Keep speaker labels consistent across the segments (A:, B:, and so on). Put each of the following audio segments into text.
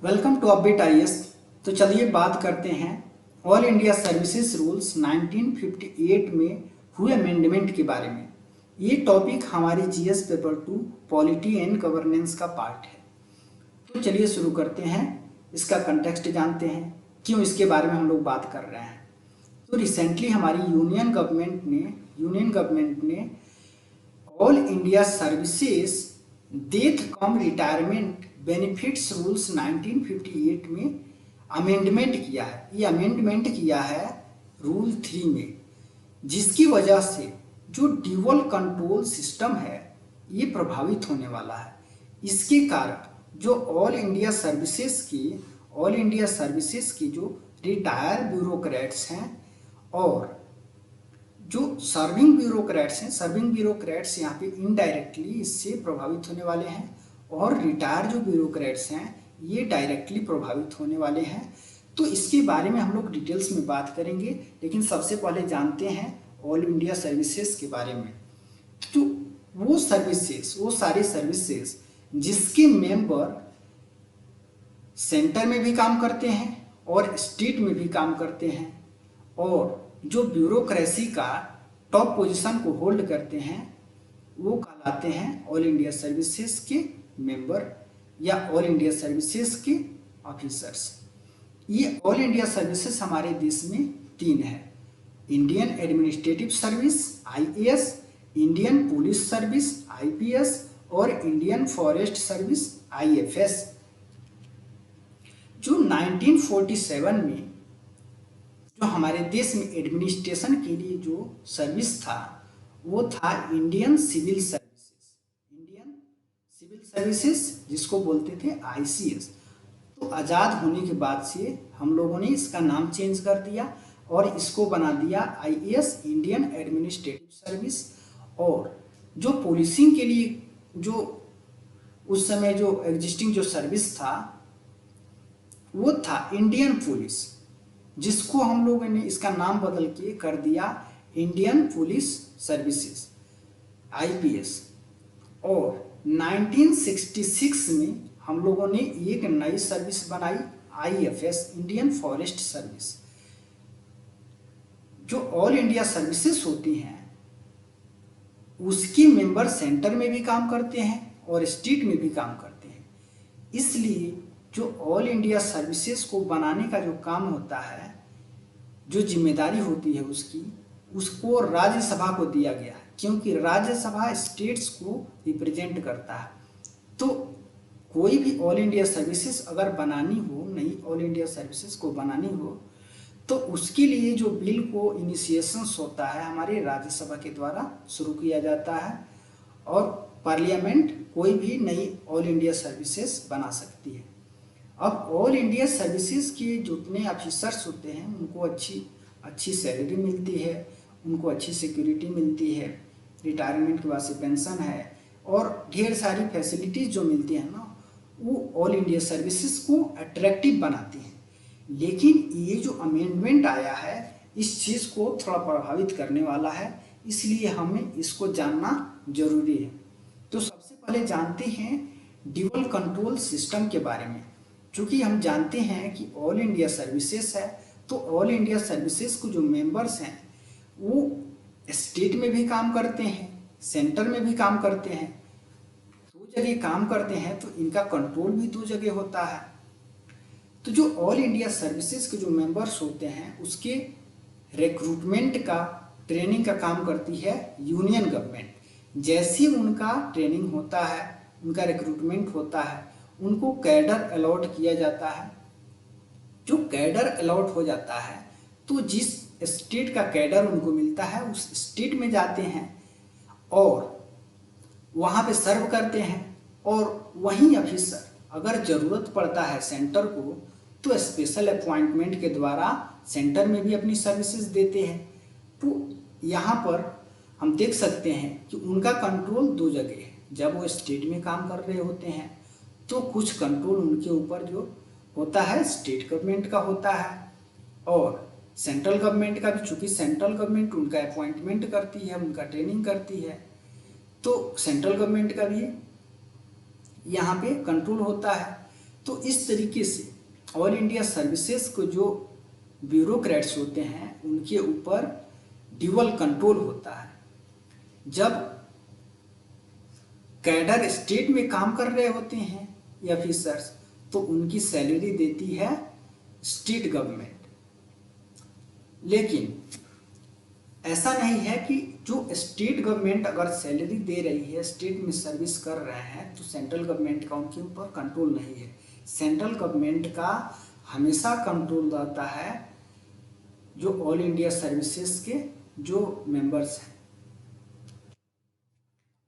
A: Welcome to update IAS. तो चलिए बात करते हैं ऑल इंडिया सर्विसेज रूल्स 1958 में हुए अमेंडमेंट के बारे में। ये टॉपिक हमारे GS paper 2 polity and governance का पार्ट है। तो चलिए शुरू करते हैं, इसका कंटेक्स्ट जानते हैं, क्यों इसके बारे में हम लोग बात कर रहे हैं। तो रिसेंटली हमारी यूनियन गवर्नमेंट ने ऑल इंडिया सर्विसेज डेथ कम रिटायरमेंट बेनिफिट्स रूल्स 1958 में अमेंडमेंट किया है। ये अमेंडमेंट किया है रूल 3 में, जिसकी वजह से जो ड्यूअल कंट्रोल सिस्टम है ये प्रभावित होने वाला है। इसके कारण जो ऑल इंडिया सर्विसेज की जो रिटायर ब्यूरोक्रेट्स हैं और जो सर्विंग ब्यूरोक्रेट्स यहाँ पे इनडायरेक्टली इससे प्रभावित होने वाले हैं, और रिटायर जो ब्यूरोक्रेट्स हैं ये डायरेक्टली प्रभावित होने वाले हैं। तो इसके बारे में हम लोग डिटेल्स में बात करेंगे, लेकिन सबसे पहले जानते हैं ऑल इंडिया सर्विसेज के बारे में। तो वो सारी सर्विसेज जिसके मेंबर सेंटर में भी काम करते हैं और स्टेट में भी काम करते हैं, और जो ब्यूरोक्रेसी का टॉप पोजीशन को होल्ड करते हैं, वो कहलाते हैं ऑल इंडिया सर्विसेज के मेंबर या ऑल इंडिया सर्विसेज के ऑफिसर्स। ये ऑल इंडिया सर्विसेज हमारे देश में 3 है: Indian administrative service IAS, Indian police service IPS और इंडियन फॉरेस्ट सर्विस आईएफएस। जो 1947 में जो हमारे देश में एडमिनिस्ट्रेशन के लिए जो सर्विस था वो था इंडियन सिविल सर्विसेज, जिसको बोलते थे आईसीएस। तो आज़ाद होने के बाद से हम लोगों ने इसका नाम चेंज कर दिया और इसको बना दिया आईएएस, इंडियन एडमिनिस्ट्रेटिव सर्विस। और जो पुलिसिंग के लिए जो उस समय जो एग्जिस्टिंग जो सर्विस था वो था इंडियन पुलिस, जिसको हम लोगों ने इसका नाम बदल के कर दिया इंडियन पुलिस सर्विसेज आईपीएस। और 1966 में हम लोगों ने एक नई सर्विस बनाई आईएफएस, इंडियन फॉरेस्ट सर्विस। जो ऑल इंडिया सर्विसेज होती हैं उसके मेंबर सेंटर में भी काम करते हैं और स्टेट में भी काम करते हैं। इसलिए जो ऑल इंडिया सर्विसेज को बनाने का जो काम होता है, जो जिम्मेदारी होती है उसको राज्यसभा को दिया गया है, क्योंकि राज्यसभा स्टेट्स को रिप्रेजेंट करता है। तो कोई भी ऑल इंडिया सर्विसेज अगर बनानी हो, नई ऑल इंडिया सर्विसेज को बनानी हो, तो उसके लिए जो बिल को इनिशिएशंस होता है हमारे राज्यसभा के द्वारा शुरू किया जाता है, और पार्लियामेंट कोई भी नई ऑल इंडिया सर्विसेज बना सकती है। अब ऑल इंडिया सर्विसेज के जितने ऑफिसर्स होते हैं उनको अच्छी सैलरी मिलती है, उनको अच्छी सिक्योरिटी मिलती है, रिटायरमेंट के बाद से पेंशन है और ढेर सारी फैसिलिटीज़ जो मिलती हैं ना, वो ऑल इंडिया सर्विसेज को अट्रैक्टिव बनाती हैं। लेकिन ये जो अमेंडमेंट आया है इस चीज़ को थोड़ा प्रभावित करने वाला है, इसलिए हमें इसको जानना जरूरी है। तो सबसे पहले जानते हैं ड्यूअल कंट्रोल सिस्टम के बारे में। चूँकि हम जानते हैं कि ऑल इंडिया सर्विसेज है, तो ऑल इंडिया सर्विसेज को जो मेंबर्स हैं वो स्टेट में भी काम करते हैं, सेंटर में भी काम करते हैं। 2 जगह काम करते हैं, तो इनका कंट्रोल भी 2 जगह होता है। तो जो ऑल इंडिया सर्विसेज के जो मेंबर्स होते हैं उसके रिक्रूटमेंट का, ट्रेनिंग का काम करती है यूनियन गवर्नमेंट। जैसे उनका ट्रेनिंग होता है, उनका रिक्रूटमेंट होता है, उनको कैडर अलॉट किया जाता है। जो कैडर अलॉट हो जाता है तो जिस स्टेट का कैडर उनको मिलता है उस स्टेट में जाते हैं और वहाँ पे सर्व करते हैं। और वहीं ऑफिसर अगर ज़रूरत पड़ता है सेंटर को, तो स्पेशल अपॉइंटमेंट के द्वारा सेंटर में भी अपनी सर्विसेज देते हैं। तो यहाँ पर हम देख सकते हैं कि उनका कंट्रोल 2 जगह है। जब वो स्टेट में काम कर रहे होते हैं तो कुछ कंट्रोल उनके ऊपर जो होता है स्टेट गवर्नमेंट का होता है, और सेंट्रल गवर्नमेंट का भी, चूँकि सेंट्रल गवर्नमेंट उनका अपॉइंटमेंट करती है, उनका ट्रेनिंग करती है, तो सेंट्रल गवर्नमेंट का भी यहाँ पे कंट्रोल होता है। तो इस तरीके से ऑल इंडिया सर्विसेज को जो ब्यूरोक्रेट्स होते हैं उनके ऊपर ड्यूअल कंट्रोल होता है। जब कैडर स्टेट में काम कर रहे होते हैं या ऑफिसर्स, तो उनकी सैलरी देती है स्टेट गवर्नमेंट। लेकिन ऐसा नहीं है कि जो स्टेट गवर्नमेंट अगर सैलरी दे रही है, स्टेट में सर्विस कर रहे हैं, तो सेंट्रल गवर्नमेंट का उनके ऊपर कंट्रोल नहीं है। सेंट्रल गवर्नमेंट का हमेशा कंट्रोल रहता है जो ऑल इंडिया सर्विसेज के जो मेंबर्स हैं।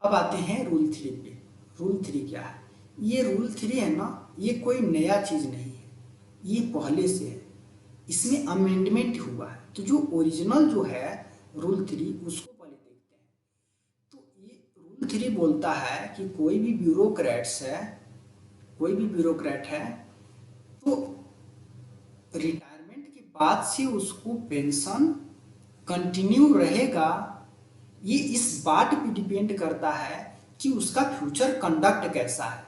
A: अब आते हैं रूल 3 पे। रूल 3 क्या है? ये रूल 3 है ना, ये कोई नया चीज़ नहीं है, ये पहले से है, इसमें अमेंडमेंट हुआ है। तो जो ओरिजिनल जो है रूल 3 उसको पहले देखते हैं। तो ये रूल 3 बोलता है कि कोई भी ब्यूरोक्रेट्स है, कोई भी ब्यूरोक्रेट है, तो रिटायरमेंट के बाद से उसको पेंशन कंटिन्यू रहेगा। ये इस बात पे डिपेंड करता है कि उसका फ्यूचर कंडक्ट कैसा है।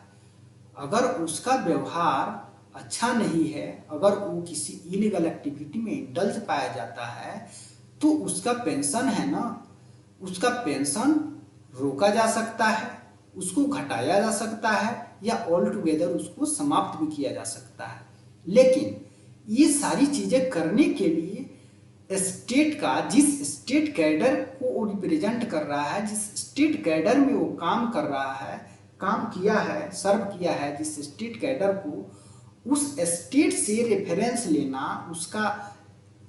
A: अगर उसका व्यवहार अच्छा नहीं है, अगर वो किसी इलीगल एक्टिविटी में इंडल्ज पाया जाता है, तो उसका पेंशन है ना, उसका पेंशन रोका जा सकता है, उसको घटाया जा सकता है, या ऑल टुगेदर उसको समाप्त भी किया जा सकता है। लेकिन ये सारी चीज़ें करने के लिए स्टेट का, जिस स्टेट कैडर को वो रिप्रेजेंट कर रहा है, जिस स्टेट कैडर में वो काम कर रहा है, काम किया है, सर्व किया है, जिस स्टेट कैडर को, उस स्टेट से रेफरेंस लेना, उसका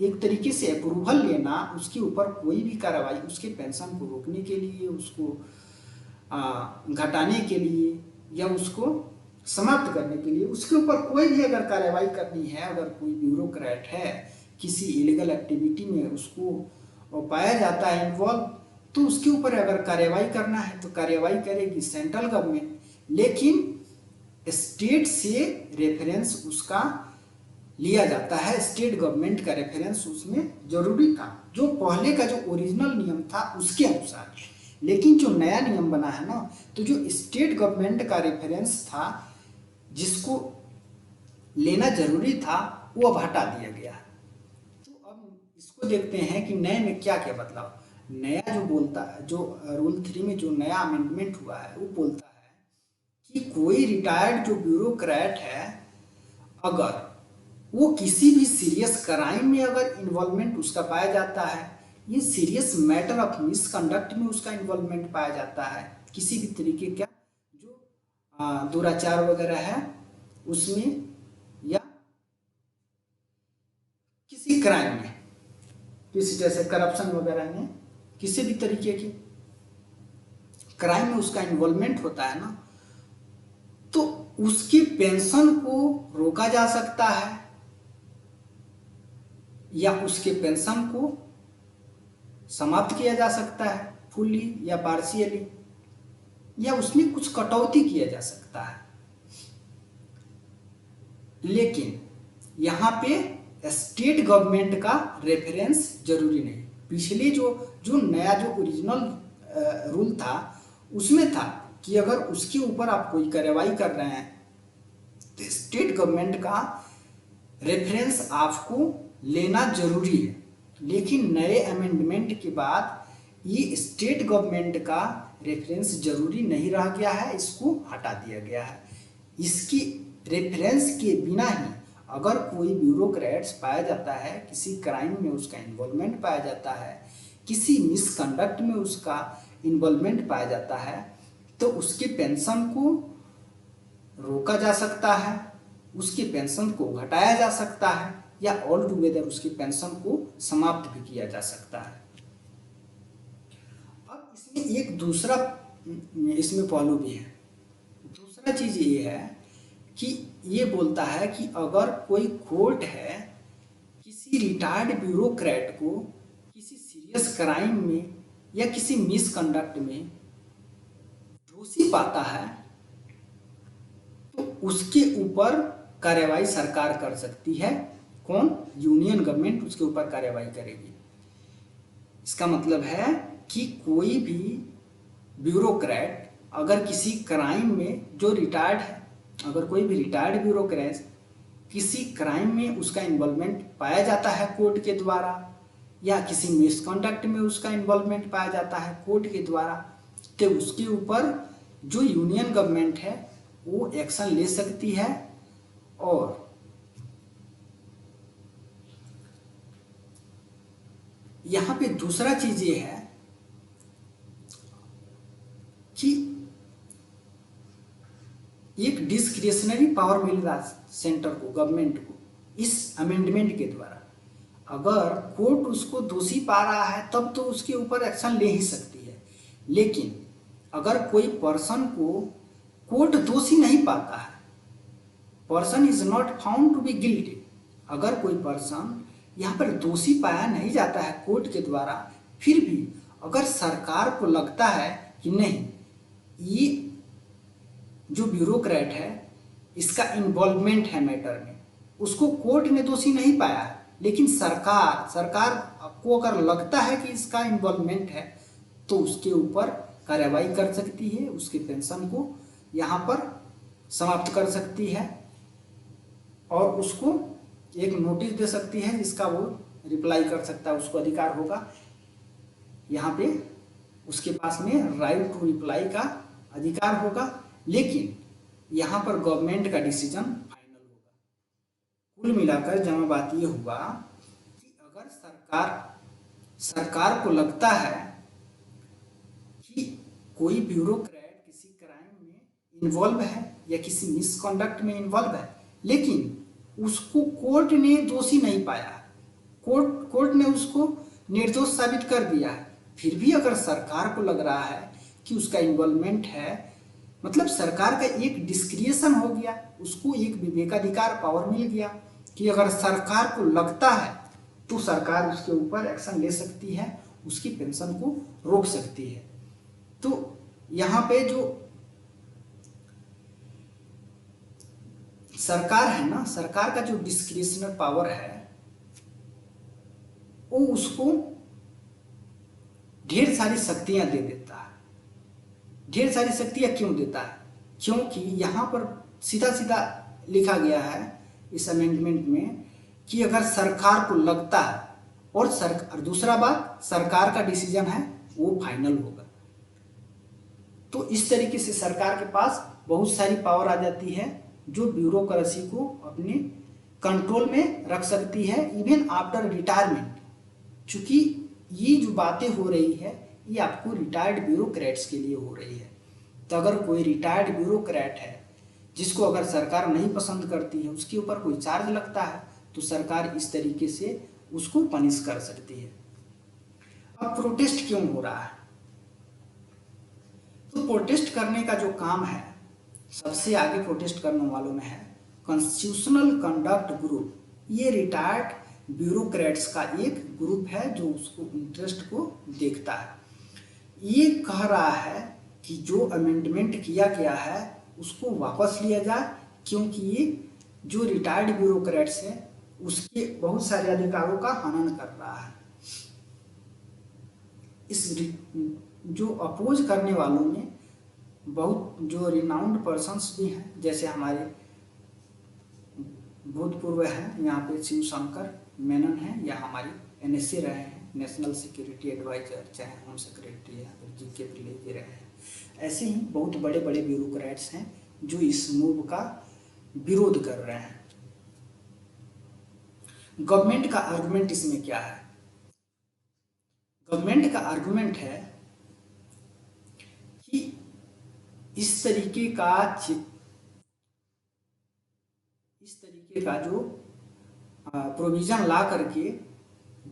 A: एक तरीके से अप्रूवल लेना, उसके ऊपर कोई भी कार्रवाई, उसके पेंशन को रोकने के लिए, उसको घटाने के लिए, या उसको समाप्त करने के लिए, उसके ऊपर कोई भी अगर कार्रवाई करनी है, अगर कोई ब्यूरोक्रेट है किसी इलीगल एक्टिविटी में उसको पाया जाता है इन्वॉल्व, तो उसके ऊपर अगर कार्रवाई करना है तो कार्रवाई करेगी सेंट्रल गवर्नमेंट। लेकिन स्टेट से रेफरेंस उसका लिया जाता है, स्टेट गवर्नमेंट का रेफरेंस उसमें जरूरी था, जो पहले का जो ओरिजिनल नियम था उसके अनुसार। लेकिन जो नया नियम बना है ना, तो जो स्टेट गवर्नमेंट का रेफरेंस था जिसको लेना जरूरी था, वो अब हटा दिया गया है। तो अब इसको देखते हैं कि नए में क्या क्या बदलाव। नया जो बोलता है, जो रूल 3 में जो नया अमेंडमेंट हुआ है, वो बोलता है कि कोई रिटायर्ड जो ब्यूरोक्रेट है, अगर वो किसी भी सीरियस क्राइम में अगर इन्वॉल्वमेंट उसका पाया जाता है, ये सीरियस मैटर ऑफ मिसकंडक्ट में उसका इन्वॉल्वमेंट पाया जाता है, किसी भी तरीके का जो दुराचार वगैरह है उसमें, या किसी क्राइम में, किसी जैसे करप्शन वगैरह में, किसी भी तरीके की क्राइम में उसका इन्वॉल्वमेंट होता है ना, तो उसकी पेंशन को रोका जा सकता है, या उसके पेंशन को समाप्त किया जा सकता है फुल्ली या पार्शियली, या उसमें कुछ कटौती किया जा सकता है। लेकिन यहाँ पे स्टेट गवर्नमेंट का रेफरेंस जरूरी नहीं। पिछले जो नया जो ओरिजिनल रूल था उसमें था कि अगर उसके ऊपर आप कोई कार्रवाई कर रहे हैं तो स्टेट गवर्नमेंट का रेफरेंस आपको लेना जरूरी है। लेकिन नए अमेंडमेंट के बाद ये स्टेट गवर्नमेंट का रेफरेंस जरूरी नहीं रह गया है, इसको हटा दिया गया है। इसकी रेफरेंस के बिना ही अगर कोई ब्यूरोक्रेट्स पाया जाता है, किसी क्राइम में उसका इन्वॉल्वमेंट पाया जाता है, किसी मिसकंडक्ट में उसका इन्वॉल्वमेंट पाया जाता है, तो उसके पेंशन को रोका जा सकता है, उसके पेंशन को घटाया जा सकता है, या ऑल टुगेदर उसकी पेंशन को समाप्त भी किया जा सकता है। अब इसमें एक दूसरा इसमें पहलू भी है। दूसरा चीज ये है कि ये बोलता है कि अगर कोई कोर्ट है किसी रिटायर्ड ब्यूरोक्रेट को किसी सीरियस क्राइम में या किसी मिसकंडक्ट में दोषी पाता है, तो उसके ऊपर कार्रवाई सरकार कर सकती है। कौन? यूनियन गवर्नमेंट उसके ऊपर कार्रवाई करेगी। इसका मतलब है कि कोई भी ब्यूरोक्रेट अगर किसी क्राइम में जो रिटायर्ड है अगर कोई भी रिटायर्ड ब्यूरोक्रेट किसी क्राइम में उसका इन्वॉल्वमेंट पाया जाता है कोर्ट के द्वारा, या किसी मिसकंडक्ट में उसका इन्वॉल्वमेंट पाया जाता है कोर्ट के द्वारा, तो उसके ऊपर जो यूनियन गवर्नमेंट है वो एक्शन ले सकती है। और यहाँ पे दूसरा चीज ये है कि एक डिस्क्रिशनरी पावर मिल रहा सेंटर को, गवर्नमेंट को, इस अमेंडमेंट के द्वारा। अगर कोर्ट उसको दोषी पा रहा है तब तो उसके ऊपर एक्शन ले ही सकती है, लेकिन अगर कोई पर्सन को कोर्ट दोषी नहीं पाता है, person is not found to be guilty, अगर कोई पर्सन यहाँ पर दोषी पाया नहीं जाता है कोर्ट के द्वारा, फिर भी अगर सरकार को लगता है कि नहीं, ये जो ब्यूरोक्रेट है इसका इन्वॉल्वमेंट है मैटर में, उसको कोर्ट ने दोषी नहीं पाया है, लेकिन सरकार को अगर लगता है कि इसका इन्वॉल्वमेंट है तो उसके ऊपर कार्रवाई कर सकती है, उसके पेंशन को यहाँ पर समाप्त कर सकती है और उसको एक नोटिस दे सकती है जिसका वो रिप्लाई कर सकता है, उसको अधिकार होगा यहाँ पे, उसके पास में राइट टू रिप्लाई का अधिकार होगा। लेकिन यहाँ पर गवर्नमेंट का डिसीजन फाइनल होगा। कुल मिलाकर जमा बात ये हुआ कि अगर सरकार को लगता है कि कोई ब्यूरोक्रेट किसी क्राइम में इन्वॉल्व है या किसी मिसकंडक्ट में इन्वॉल्व है, लेकिन उसको कोर्ट ने दोषी नहीं पाया, कोर्ट ने उसको निर्दोष साबित कर दिया है, फिर भी अगर सरकार को लग रहा है कि उसका इन्वॉल्वमेंट है, मतलब सरकार का एक डिस्क्रिएशन हो गया, उसको एक विवेकाधिकार पावर मिल गया कि अगर सरकार को लगता है तो सरकार उसके ऊपर एक्शन ले सकती है, उसकी पेंशन को रोक सकती है। तो यहाँ पे जो सरकार है ना, सरकार का जो डिस्क्रिशनल पावर है वो उसको ढेर सारी शक्तियां दे देता है। ढेर सारी शक्तियां क्यों देता है? क्योंकि यहाँ पर सीधा सीधा लिखा गया है इस अमेंडमेंट में कि अगर सरकार को लगता है और दूसरा बात, सरकार का डिसीजन है वो फाइनल होगा। तो इस तरीके से सरकार के पास बहुत सारी पावर आ जाती है जो ब्यूरोक्रेसी को अपने कंट्रोल में रख सकती है इवन आफ्टर रिटायरमेंट। चूंकि ये जो बातें हो रही है ये आपको रिटायर्ड ब्यूरोक्रेट्स के लिए हो रही है, तो अगर कोई रिटायर्ड ब्यूरोक्रेट है जिसको अगर सरकार नहीं पसंद करती है, उसके ऊपर कोई चार्ज लगता है, तो सरकार इस तरीके से उसको पनिश कर सकती है। अब प्रोटेस्ट क्यों हो रहा है? तो प्रोटेस्ट करने का जो काम है, सबसे आगे प्रोटेस्ट करने वालों में है कॉन्स्टिट्यूशनल कंडक्ट ग्रुप। ये रिटायर्ड ब्यूरोक्रेट्स का एक ग्रुप है जो उसको इंटरेस्ट को देखता है। ये कह रहा है कि जो अमेंडमेंट किया गया है उसको वापस लिया जाए, क्योंकि ये जो रिटायर्ड ब्यूरोक्रेट्स है उसके बहुत सारे अधिकारों का हनन कर रहा है। इस जो अपोज करने वालों में बहुत जो रिनाउंड पर्सन्स भी हैं, जैसे हमारे भूतपूर्व हैं यहाँ पे शिवशंकर मेनन हैं, या हमारी NSA रहे हैं, नेशनल सिक्योरिटी एडवाइजर, चाहे होम सेक्रेटरी या फिर GK प्रिविलेज रहे हैं। ऐसे ही बहुत बड़े बड़े ब्यूरोक्रेट्स हैं जो इस मूव का विरोध कर रहे हैं। गवर्नमेंट का आर्गुमेंट इसमें क्या है? गवर्नमेंट का आर्गुमेंट है कि इस तरीके का जो प्रोविजन ला करके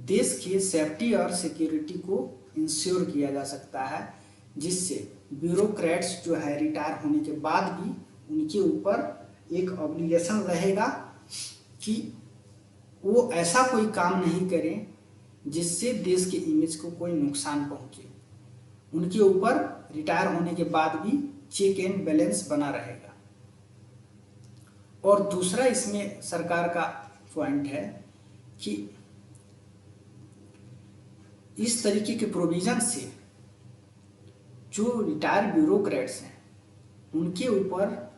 A: देश के सेफ्टी और सिक्योरिटी को इंश्योर किया जा सकता है, जिससे ब्यूरोक्रेट्स जो है रिटायर होने के बाद भी उनके ऊपर एक ऑब्लिगेशन रहेगा कि वो ऐसा कोई काम नहीं करें जिससे देश के इमेज को कोई नुकसान पहुंचे। उनके ऊपर रिटायर होने के बाद भी चेक एंड बैलेंस बना रहेगा। और दूसरा इसमें सरकार का पॉइंट है कि इस तरीके के प्रोविजन से जो रिटायर्ड ब्यूरोक्रेट्स हैं उनके ऊपर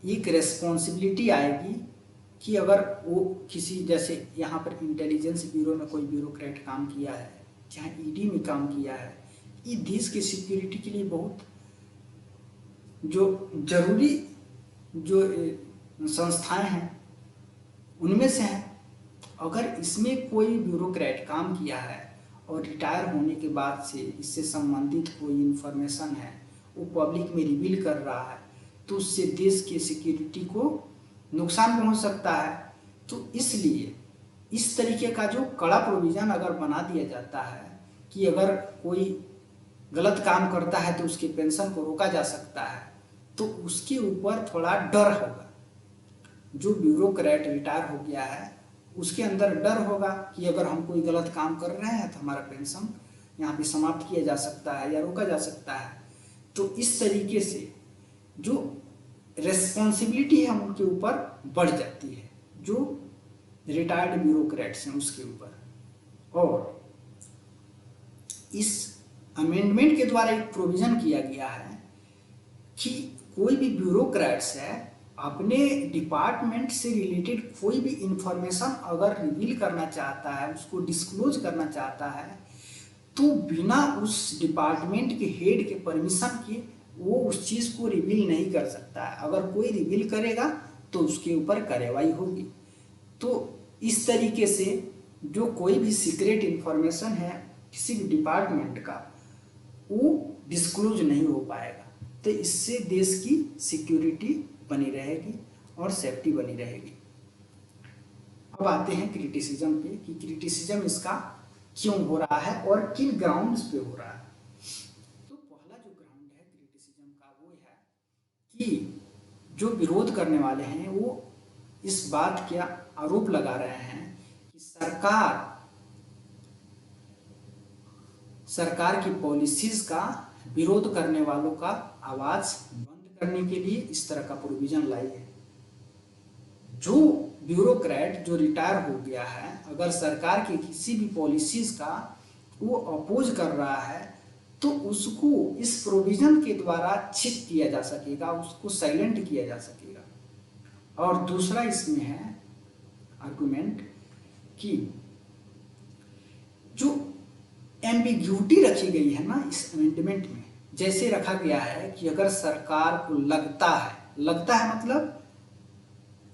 A: एक रेस्पॉन्सिबिलिटी आएगी कि अगर वो किसी, जैसे यहाँ पर इंटेलिजेंस ब्यूरो में कोई ब्यूरोक्रेट काम किया है, चाहे ईडी में काम किया है, ये देश की सिक्योरिटी के लिए बहुत जो जरूरी जो संस्थाएं हैं उनमें से है। अगर इसमें कोई ब्यूरोक्रेट काम किया है और रिटायर होने के बाद से इससे संबंधित कोई इन्फॉर्मेशन है वो पब्लिक में रिवील कर रहा है, तो उससे देश की सिक्योरिटी को नुकसान पहुंच सकता है। तो इसलिए इस तरीके का जो कड़ा प्रोविज़न अगर बना दिया जाता है कि अगर कोई गलत काम करता है तो उसके पेंशन को रोका जा सकता है, तो उसके ऊपर थोड़ा डर होगा। जो ब्यूरोक्रेट रिटायर हो गया है उसके अंदर डर होगा कि अगर हम कोई गलत काम कर रहे हैं तो हमारा पेंशन यहाँ पे समाप्त किया जा सकता है या रोका जा सकता है। तो इस तरीके से जो रेस्पॉन्सिबिलिटी है उनके ऊपर बढ़ जाती है, जो रिटायर्ड ब्यूरोक्रेट्स हैं उसके ऊपर। और इस अमेंडमेंट के द्वारा एक प्रोविज़न किया गया है कि कोई भी ब्यूरोक्रेट्स है अपने डिपार्टमेंट से रिलेटेड कोई भी इंफॉर्मेशन अगर रिवील करना चाहता है, उसको डिस्क्लोज करना चाहता है, तो बिना उस डिपार्टमेंट के हेड के परमिशन के वो उस चीज़ को रिवील नहीं कर सकता है। अगर कोई रिवील करेगा तो उसके ऊपर कार्रवाई होगी। तो इस तरीके से जो कोई भी सीक्रेट इंफॉर्मेशन है किसी भी डिपार्टमेंट का वो डिस्क्लोज नहीं हो पाएगा। तो इससे देश की सिक्योरिटी बनी रहेगी और सेफ्टी बनी रहेगी। अब आते हैं क्रिटिसिज्म पे कि क्रिटिसिज्म इसका क्यों हो रहा है और किन ग्राउंड्स पे हो रहा है। तो पहला जो ग्राउंड है क्रिटिसिज्म का वो है कि जो विरोध करने वाले हैं वो इस बात का आरोप लगा रहे हैं कि सरकार की पॉलिसीज का विरोध करने वालों का आवाज बंद करने के लिए इस तरह का प्रोविजन लाई है। जो ब्यूरोक्रेट जो रिटायर हो गया है अगर सरकार की किसी भी पॉलिसीज का वो अपोज कर रहा है तो उसको इस प्रोविजन के द्वारा छिप किया जा सकेगा, उसको साइलेंट किया जा सकेगा। और दूसरा इसमें है आर्गुमेंट कि जो एम्बिग्यूटी रखी गई है ना इस अमेंडमेंट में, जैसे रखा गया है कि अगर सरकार को लगता है मतलब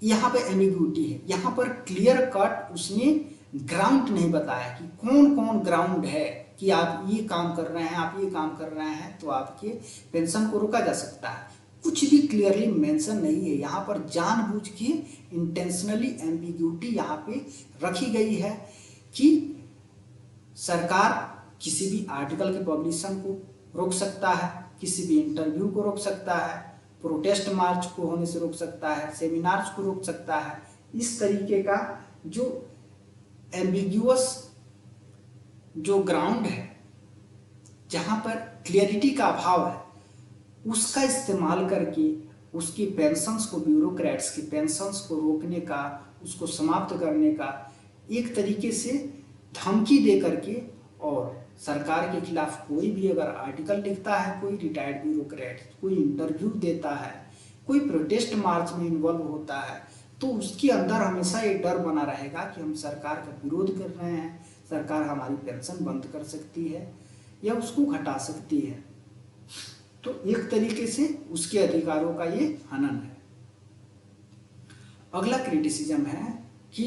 A: यहाँ पे एम्बिग्यूटी है, यहाँ पर क्लियर कट उसने ग्राउंड नहीं बताया कि कौन कौन ग्राउंड है कि आप ये काम कर रहे हैं, आप ये काम कर रहे हैं तो आपके पेंशन को रोका जा सकता है। कुछ भी क्लियरली मेंशन नहीं है। यहाँ पर जानबूझ के इंटेंशनली एम्बिग्यूटी यहाँ पे रखी गई है कि सरकार किसी भी आर्टिकल के पब्लिशन को रोक सकता है, किसी भी इंटरव्यू को रोक सकता है, प्रोटेस्ट मार्च को होने से रोक सकता है, सेमिनार्स को रोक सकता है। इस तरीके का जो एम्बिग्यूअस जो ग्राउंड है जहाँ पर क्लियरिटी का अभाव है उसका इस्तेमाल करके उसकी पेंशन्स को, ब्यूरोक्रेट्स की पेंशन्स को रोकने का, उसको समाप्त करने का एक तरीके से धमकी दे करके, और सरकार के खिलाफ कोई भी अगर आर्टिकल लिखता है, कोई रिटायर्ड ब्यूरोक्रेट कोई इंटरव्यू देता है, कोई प्रोटेस्ट मार्च में इन्वॉल्व होता है, तो उसके अंदर हमेशा ये डर बना रहेगा कि हम सरकार का विरोध कर रहे हैं, सरकार हमारी पेंशन बंद कर सकती है या उसको घटा सकती है। तो एक तरीके से उसके अधिकारों का ये हनन है। अगला क्रिटिसिज्म है कि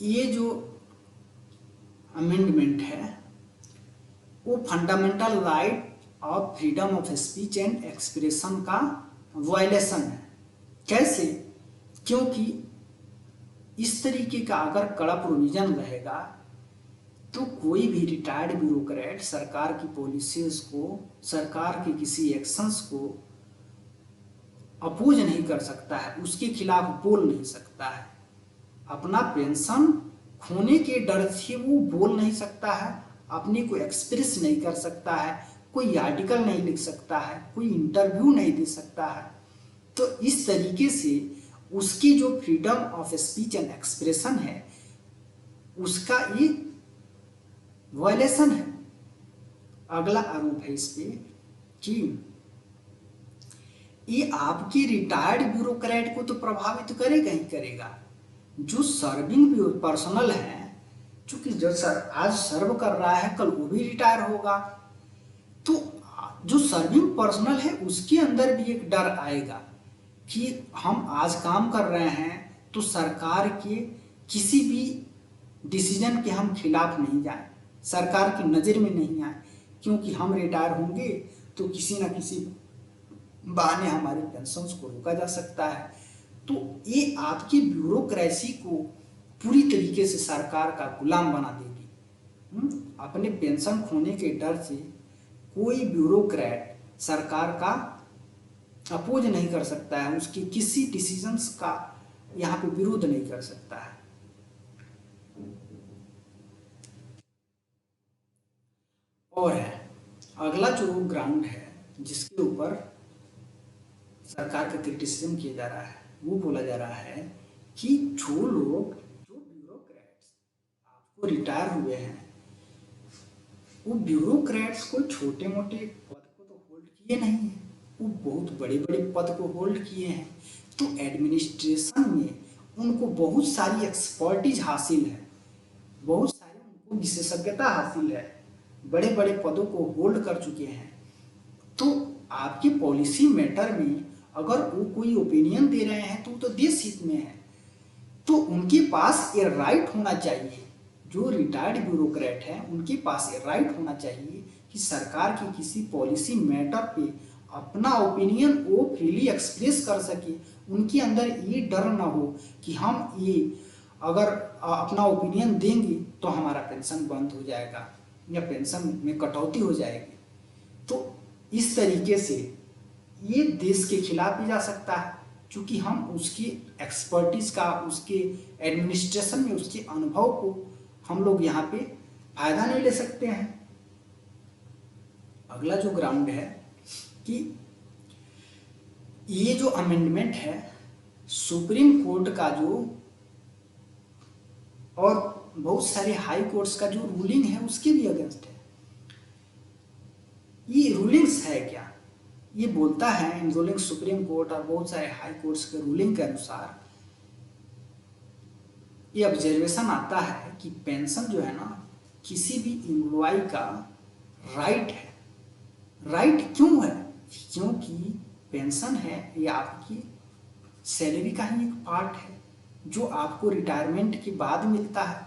A: ये जो अमेंडमेंट है वो fundamental right of freedom of speech and expression का वायलेशन है। कैसे? क्योंकि इस तरीके का अगर कड़ा प्रोविजन रहेगा तो कोई भी रिटायर्ड ब्यूरोक्रेट सरकार की पॉलिसीज को, सरकार के किसी एक्शंस को अपोज नहीं कर सकता है, उसके खिलाफ बोल नहीं सकता है। अपना पेंशन खोने के डर से वो बोल नहीं सकता है, अपने को एक्सप्रेस नहीं कर सकता है, कोई आर्टिकल नहीं लिख सकता है, कोई इंटरव्यू नहीं दे सकता है। तो इस तरीके से उसकी जो freedom of speech and expression है उसका ये वायलेशन है। अगला आरोप है इस पे कि ये आपके रिटायर्ड ब्यूरोक्रेट को तो प्रभावित करेगा ही करेगा। जो सर्विंग पर्सनल है, चूंकि जो सर आज सर्व कर रहा है कल वो भी रिटायर होगा, तो जो सर्विंग पर्सनल है उसके अंदर भी एक डर आएगा कि हम आज काम कर रहे हैं तो सरकार के किसी भी डिसीजन के हम खिलाफ नहीं जाए, सरकार की नज़र में नहीं आए, क्योंकि हम रिटायर होंगे तो किसी न किसी बहाने हमारे पेंशन को रोका जा सकता है। तो ये आपकी ब्यूरोक्रेसी को पूरी तरीके से सरकार का गुलाम बना देगी। अपने पेंशन खोने के डर से कोई ब्यूरोक्रेट सरकार का अपोज नहीं कर सकता है, उसके किसी डिसीजंस का यहाँ पे विरोध नहीं कर सकता है। और है अगला जो ग्राउंड है जिसके ऊपर सरकार का क्रिटिसिज्म किया जा रहा है, वो बोला जा रहा है कि जो लोग जो ब्यूरोक्रेट्स आपको रिटायर हुए हैं, वो ब्यूरोक्रेट्स को छोटे मोटे पद को तो होल्ड किए नहीं है, वो बहुत बड़े बड़े पद को होल्ड किए हैं। तो एडमिनिस्ट्रेशन में उनको बहुत सारी एक्सपर्टीज हासिल है, बहुत सारी उनको विशेषज्ञता हासिल है, बड़े बड़े पदों को होल्ड कर चुके हैं। तो आपकी पॉलिसी मैटर में अगर वो कोई ओपिनियन दे रहे हैं तो वो तो देश हित में है, तो उनके पास ये राइट होना चाहिए, जो रिटायर्ड ब्यूरोक्रेट हैं उनके पास ये राइट होना चाहिए कि सरकार की किसी पॉलिसी मैटर पे अपना ओपिनियन वो फ्रीली एक्सप्रेस कर सके। उनके अंदर ये डर ना हो कि हम ये अगर अपना ओपिनियन देंगे तो हमारा पेंशन बंद हो जाएगा या पेंशन में कटौती हो जाएगी। तो इस तरीके से ये देश के खिलाफ भी जा सकता है, क्योंकि हम उसकी एक्सपर्टीज का, उसके एडमिनिस्ट्रेशन में उसके अनुभव को हम लोग यहाँ पे फायदा नहीं ले सकते हैं। अगला जो ग्राउंड है कि ये जो अमेंडमेंट है सुप्रीम कोर्ट का जो और बहुत सारे हाई कोर्ट्स का जो रूलिंग है उसके भी अगेंस्ट है। ये रूलिंग्स है क्या, ये बोलता है इन रूलिंग सुप्रीम कोर्ट और बहुत सारे हाई कोर्ट्स के रूलिंग के अनुसार ये ऑब्जर्वेशन आता है कि पेंशन जो है ना किसी भी एम्प्लॉय का राइट है। राइट क्यों है? क्योंकि पेंशन है ये आपकी सैलरी का ही एक पार्ट है जो आपको रिटायरमेंट के बाद मिलता है।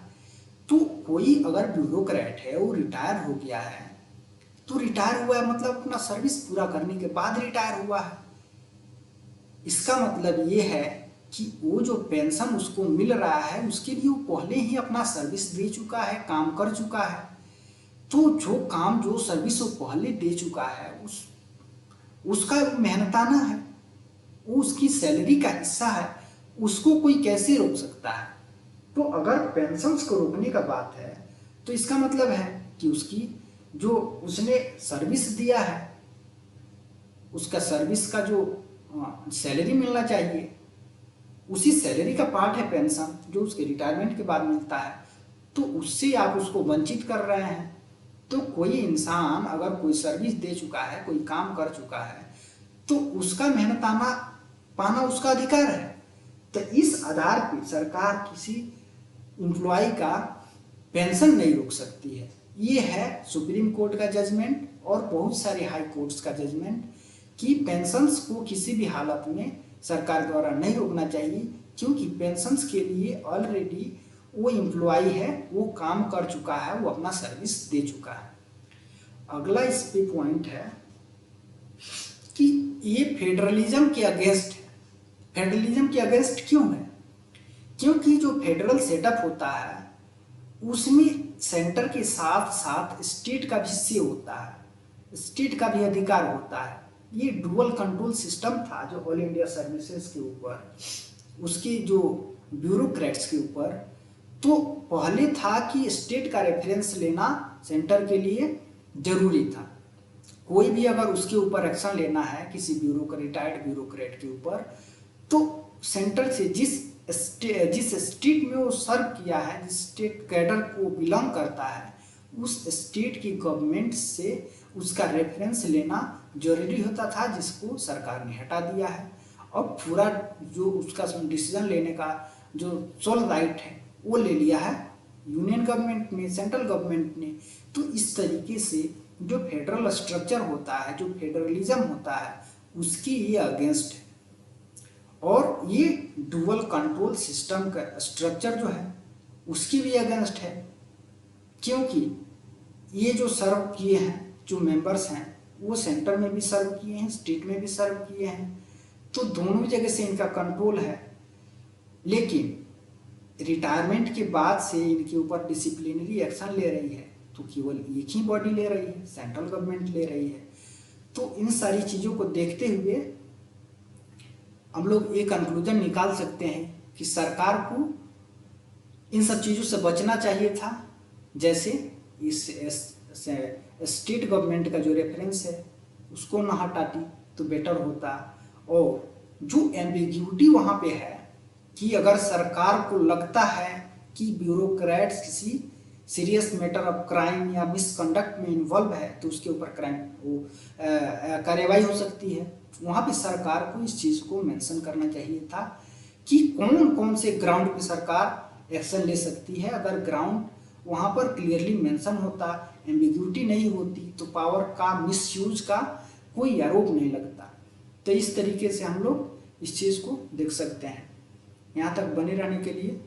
A: तो कोई अगर ब्यूरोक्रेट है वो रिटायर हो गया है तो रिटायर हुआ है मतलब अपना सर्विस पूरा करने के बाद रिटायर हुआ है। इसका मतलब ये है कि वो जो पेंशन उसको मिल रहा है उसके लिए वो पहले ही अपना सर्विस दे चुका है, काम कर चुका है। तो जो काम जो सर्विस वो पहले दे चुका है उसका मेहनताना है, वो उसकी सैलरी का हिस्सा है, उसको कोई कैसे रोक सकता है? तो अगर पेंशन्स को रोकने का बात है तो इसका मतलब है कि उसकी जो उसने सर्विस दिया है उसका सर्विस का जो सैलरी मिलना चाहिए उसी सैलरी का पार्ट है पेंशन जो उसके रिटायरमेंट के बाद मिलता है, तो उससे आप उसको वंचित कर रहे हैं। तो कोई इंसान अगर कोई सर्विस दे चुका है, कोई काम कर चुका है, तो उसका मेहनताना पाना उसका अधिकार है। तो इस आधार पर सरकार किसी एम्प्लॉय का पेंशन नहीं रोक सकती है। ये है सुप्रीम कोर्ट का जजमेंट और बहुत सारे हाई कोर्ट्स का जजमेंट कि पेंशन्स को किसी भी हालत में सरकार द्वारा नहीं रोकना चाहिए, क्योंकि पेंशन्स के लिए ऑलरेडी वो एम्प्लॉय है, वो काम कर चुका है, वो अपना सर्विस दे चुका है। अगला इस पे पॉइंट है कि ये फेडरलिज्म के अगेंस्ट है। फेडरलिज्म के अगेंस्ट क्यों है? क्योंकि जो फेडरल सेटअप होता है उसमें सेंटर के साथ साथ स्टेट का भी से होता है, स्टेट का भी अधिकार होता है। ये डुअल कंट्रोल सिस्टम था जो ऑल इंडिया सर्विसेज के ऊपर, उसके जो ब्यूरोक्रेट्स के ऊपर, तो पहले था कि स्टेट का रेफरेंस लेना सेंटर के लिए जरूरी था। कोई भी अगर उसके ऊपर एक्शन लेना है किसी रिटायर्ड ब्यूरोक्रेट के ऊपर, तो सेंटर से जिस स्टेट में वो सर्व किया है, जिस स्टेट कैडर को बिलोंग करता है, उस स्टेट की गवर्नमेंट से उसका रेफरेंस लेना जरूरी होता था, जिसको सरकार ने हटा दिया है। और पूरा जो उसका डिसीजन लेने का जो सोल राइट है वो ले लिया है यूनियन गवर्नमेंट ने, सेंट्रल गवर्नमेंट ने। तो इस तरीके से जो फेडरल स्ट्रक्चर होता है, जो फेडरलिज्म होता है, उसकी ये अगेंस्ट है। और ये डुअल कंट्रोल सिस्टम का स्ट्रक्चर जो है उसकी भी अगेंस्ट है, क्योंकि ये जो सर्व किए हैं, जो मेंबर्स हैं, वो सेंटर में भी सर्व किए हैं, स्टेट में भी सर्व किए हैं, तो दोनों जगह से इनका कंट्रोल है। लेकिन रिटायरमेंट के बाद से इनके ऊपर डिसिप्लिनरी एक्शन ले रही है तो केवल एक ही बॉडी ले रही है, सेंट्रल गवर्नमेंट ले रही है। तो इन सारी चीज़ों को देखते हुए हम लोग ये कंक्लूजन निकाल सकते हैं कि सरकार को इन सब चीज़ों से बचना चाहिए था। जैसे इस स्टेट गवर्नमेंट का जो रेफरेंस है उसको ना हटाती तो बेटर होता। और जो एम्बिग्यूटी वहाँ पे है कि अगर सरकार को लगता है कि ब्यूरोक्रेट्स किसी सीरियस मैटर ऑफ क्राइम या मिसकंडक्ट में इन्वॉल्व है तो उसके ऊपर कार्रवाई हो सकती है, वहाँ पे सरकार को इस चीज़ को मेंशन करना चाहिए था कि कौन कौन से ग्राउंड पे सरकार एक्शन ले सकती है। अगर ग्राउंड वहाँ पर क्लियरली मेंशन होता, एम्बिग्यूटी नहीं होती, तो पावर का मिसयूज का कोई आरोप नहीं लगता। तो इस तरीके से हम लोग इस चीज़ को देख सकते हैं। यहाँ तक बने रहने के लिए